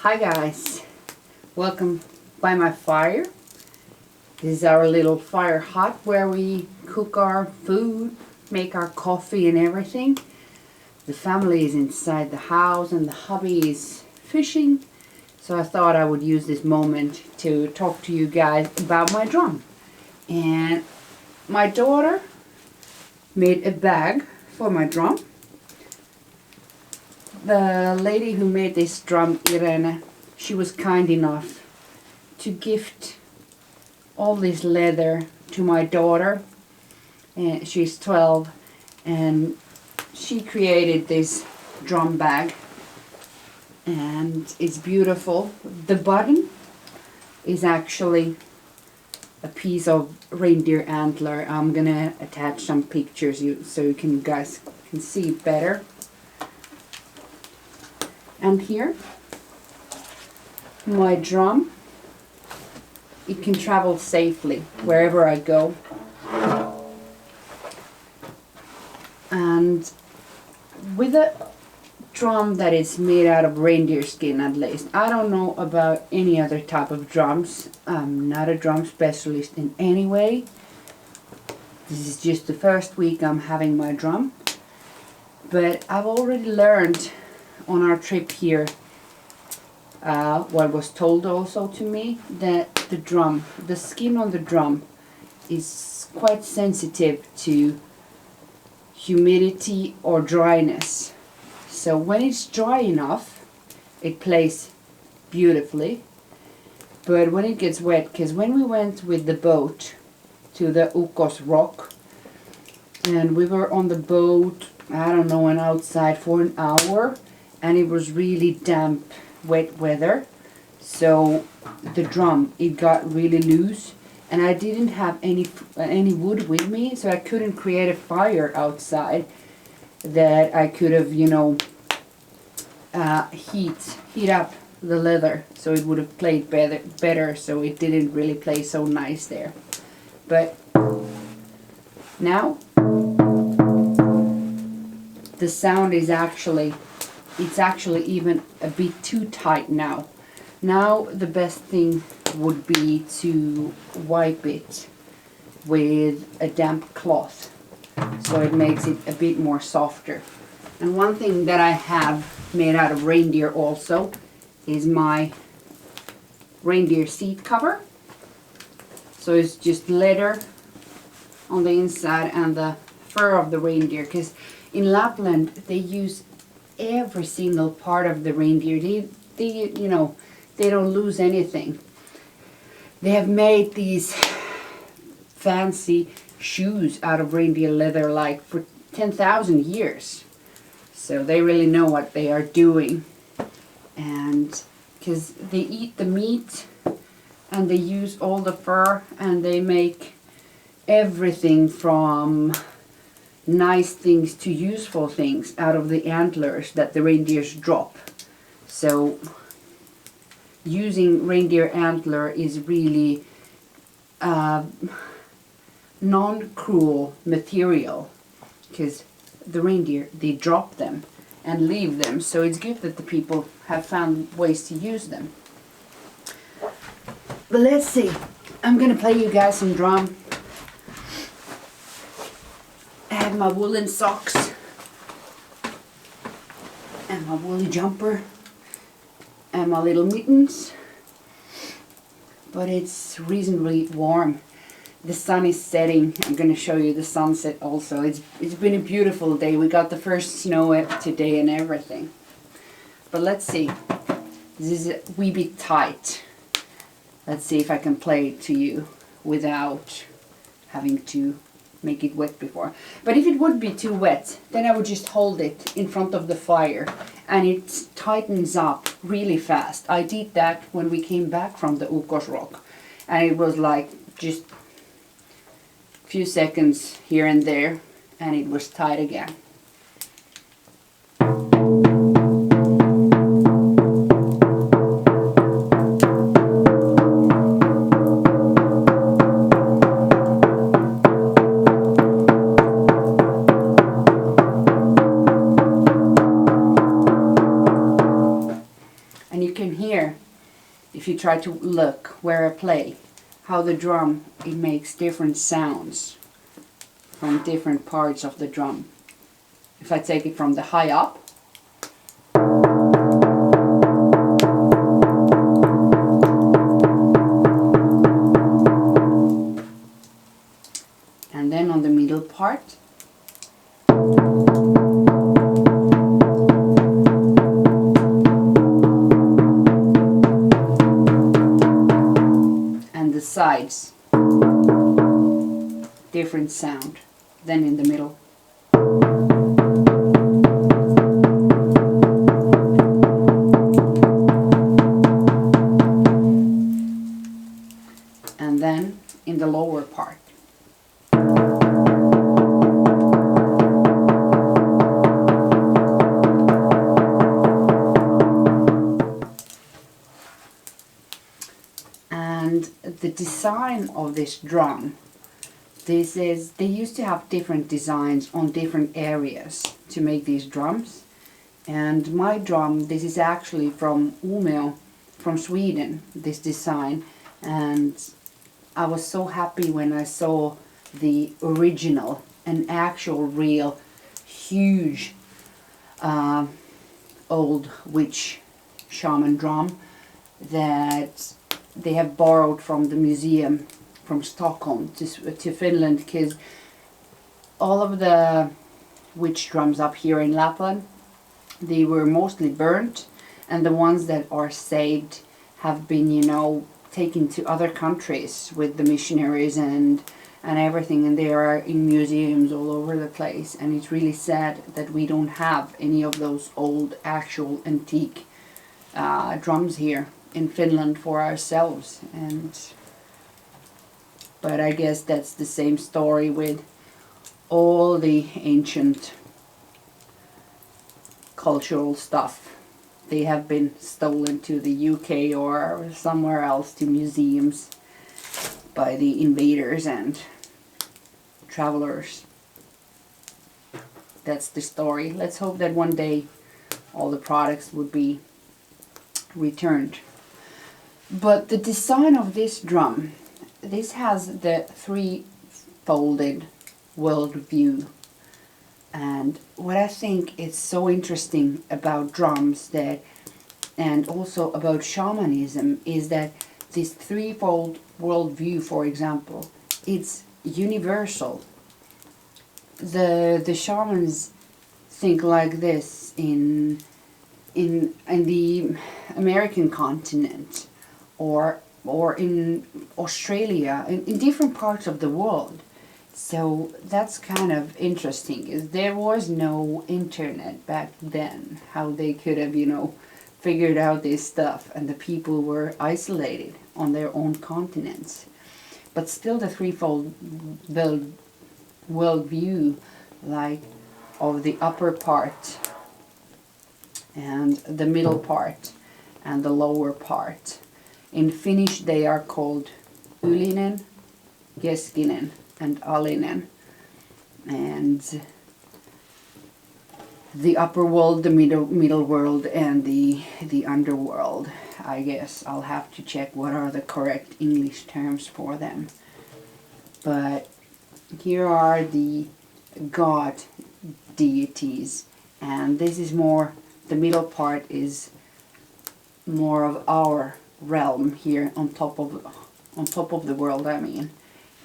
Hi guys, welcome by my fire. This is our little fire hut where we cook our food, make our coffee and everything. The family is inside the house and the hubby is fishing. So I thought I would use this moment to talk to you guys about my drum. And my daughter made a bag for my drum. The lady who made this drum, Irene, she was kind enough to gift all this leather to my daughter. And she's 12 and she created this drum bag and it's beautiful. The button is actually a piece of reindeer antler. I'm gonna attach some pictures so you guys can see it better. And here, my drum, it can travel safely wherever I go. And with a drum that is made out of reindeer skin, at least, I don't know about any other type of drums. I'm not a drum specialist in any way. This is just the first week I'm having my drum. But I've already learned on our trip here, what was told also to me, that the skin on the drum is quite sensitive to humidity or dryness. So when it's dry enough, it plays beautifully. But when it gets wet, because when we went with the boat to the Ukos rock, and we were on the boat, I don't know, and outside for an hour, and it was really damp, wet weather. So the drum, it got really loose, and I didn't have any wood with me, so I couldn't create a fire outside that I could have, heat up the leather, so it would have played better. So it didn't really play so nice there. But now the sound is actually even a bit too tight now. Now the best thing would be to wipe it with a damp cloth, so it makes it a bit more softer. And one thing that I have made out of reindeer also is my reindeer seat cover. So it's just leather on the inside and the fur of the reindeer, because in Lapland they use every single part of the reindeer. They don't lose anything. They have made these fancy shoes out of reindeer leather like for 10,000 years. So they really know what they are doing. And because they eat the meat and they use all the fur, and they make everything from nice things to useful things out of the antlers that the reindeers drop. So using reindeer antler is really non-cruel material, because the reindeer, they drop them and leave them, so it's good that the people have found ways to use them. But let's see, I'm gonna play you guys some drum. I have my woolen socks and my woolly jumper and my little mittens, but it's reasonably warm. The sun is setting. I'm going to show you the sunset also. It's been a beautiful day. We got the first snow today and everything. But let's see. This is a wee bit tight. Let's see if I can play it to you without having to make it wet before. But if it would be too wet, then I would just hold it in front of the fire and it tightens up really fast. I did that when we came back from the Ukos rock, and it was like just a few seconds here and there and it was tight again. And you can hear try to look where I play, how the drum, it makes different sounds from different parts of the drum. If I take it from the high up, and then on the middle part, and the sides, different sound than in the middle. And then in the lower part. And the design of this drum, they used to have different designs on different areas to make these drums. And my drum, this is actually from Umeå, from Sweden, this design. And I was so happy when I saw the original, an actual real huge old witch shaman drum that they have borrowed from the museum from Stockholm to Finland, because all of the witch drums up here in Lapland, they were mostly burnt, and the ones that are saved have been, you know, taken to other countries with the missionaries and everything, and they are in museums all over the place. And it's really sad that we don't have any of those old actual antique drums here in Finland for ourselves. But I guess that's the same story with all the ancient cultural stuff. They have been stolen to the UK or somewhere else to museums by the invaders and travelers. That's the story. Let's hope that one day all the products would be returned. But the design of this drum, this has the three-folded world view. And what I think is so interesting about drums and also about shamanism is that this threefold worldview, for example, it's universal. The shamans think like this in the American continent or in Australia, in different parts of the world. So that's kind of interesting, is there was no internet back then, how they could have, you know, figured out this stuff, and the people were isolated on their own continents. But still the threefold worldview, like of the upper part and the middle part and the lower part. In Finnish they are called ylinen, keskinen and alinen. And the upper world, the middle world, and the underworld. I guess I'll have to check what are the correct English terms for them. But here are the god deities, and this is more, the middle part is more of our realm here on top of the world, I mean,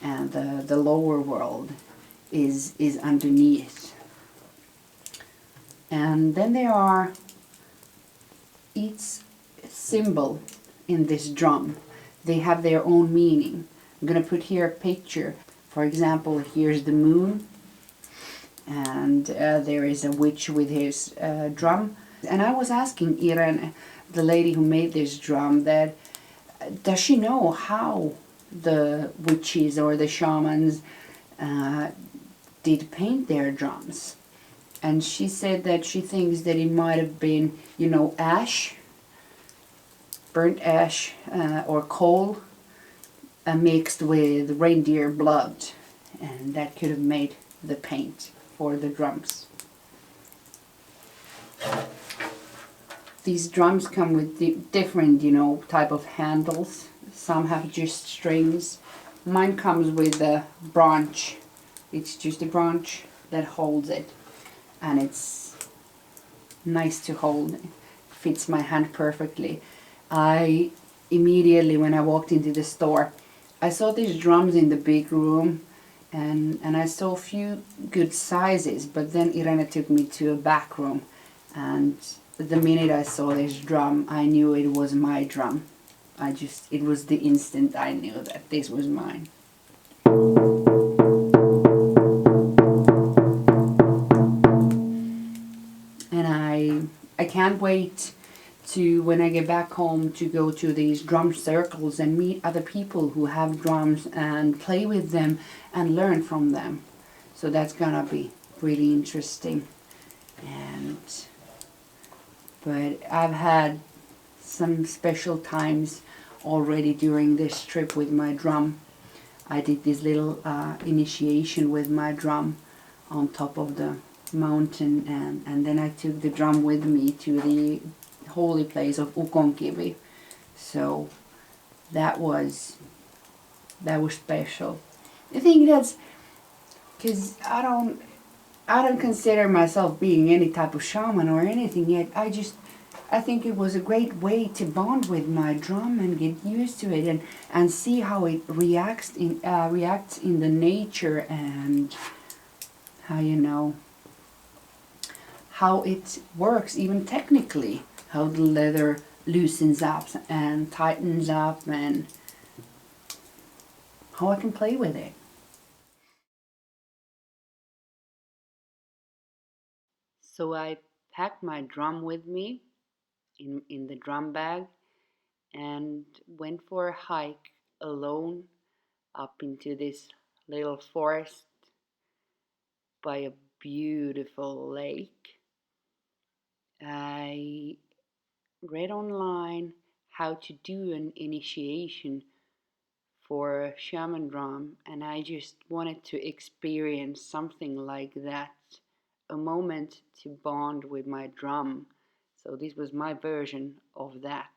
and the lower world is underneath. And then there are each symbol in this drum. They have their own meaning. I'm going to put here a picture. For example, here's the moon, and there is a witch with his drum. And I was asking Irene, the lady who made this drum, that does she know how the witches or the shamans did paint their drums? And she said that she thinks that it might have been, you know, ash, burnt ash or coal mixed with reindeer blood, and that could have made the paint for the drums. these drums come with different, type of handles. Some have just strings. Mine comes with a branch. It's just a branch that holds it, and it's nice to hold. It fits my hand perfectly. I immediately, when I walked into the store, I saw these drums in the big room, and I saw a few good sizes, but then Irene took me to a back room, and the minute I saw this drum, I knew it was my drum. It was the instant I knew that this was mine. And I can't wait to, when I get back home, to go to these drum circles and meet other people who have drums and play with them and learn from them. So that's gonna be really interesting. But I've had some special times already during this trip with my drum. I did this little initiation with my drum on top of the mountain, and then I took the drum with me to the holy place of Ukonkivi. So that was special. I think that's because I don't consider myself being any type of shaman or anything yet. I think it was a great way to bond with my drum and get used to it, and see how it reacts in the nature, and how it works even technically, how the leather loosens up and tightens up, and how I can play with it. So I packed my drum with me in the drum bag and went for a hike alone up into this little forest by a beautiful lake. I read online how to do an initiation for shaman drum, and I just wanted to experience something like that, a moment to bond with my drum. So this was my version of that.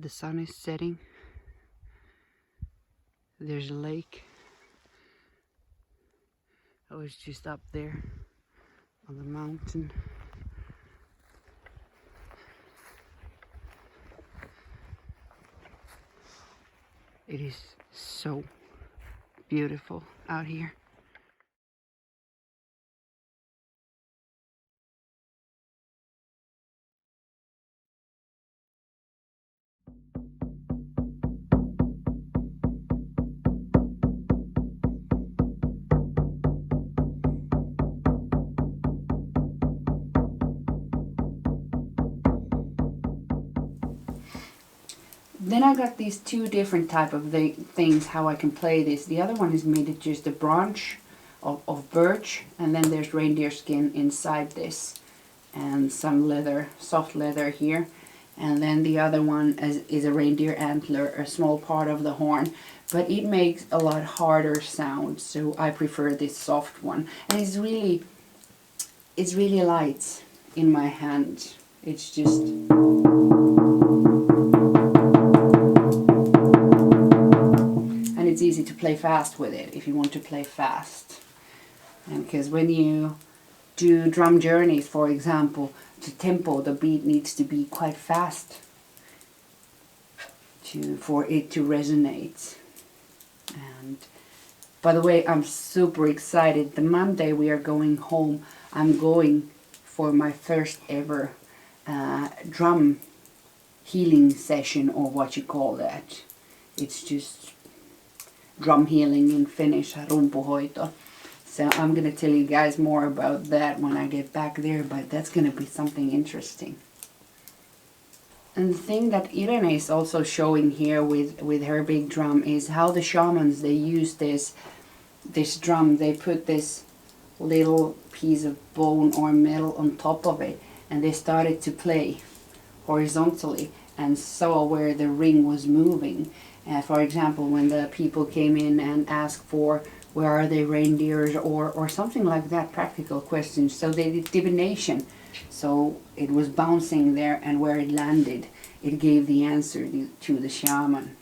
The sun is setting. There's a lake. I was just up there on the mountain. It is so beautiful out here. Then I got these two different type of things how I can play this. The other one is made of just a branch of birch, and then there's reindeer skin inside this, and some leather, soft leather here. And then the other one is a reindeer antler, a small part of the horn, but it makes a lot harder sound, so I prefer this soft one. And it's really light in my hand. It's just... it's easy to play fast with it if you want to play fast. And because when you do drum journeys, for example, the tempo, the beat needs to be quite fast for it to resonate. And by the way, I'm super excited. The Monday we are going home, I'm going for my first ever drum healing session, or what you call that. It's just drum healing in Finnish, rumpuhoito. So I'm going to tell you guys more about that when I get back there, but that's going to be something interesting. And the thing that Irene is also showing here with her big drum is how the shamans, they use this drum. They put this little piece of bone or metal on top of it, and they started to play horizontally and saw where the ring was moving. For example, when the people came in and asked for where are they reindeers or something like that, practical questions. So they did divination. So it was bouncing there, and where it landed, it gave the answer to the shaman.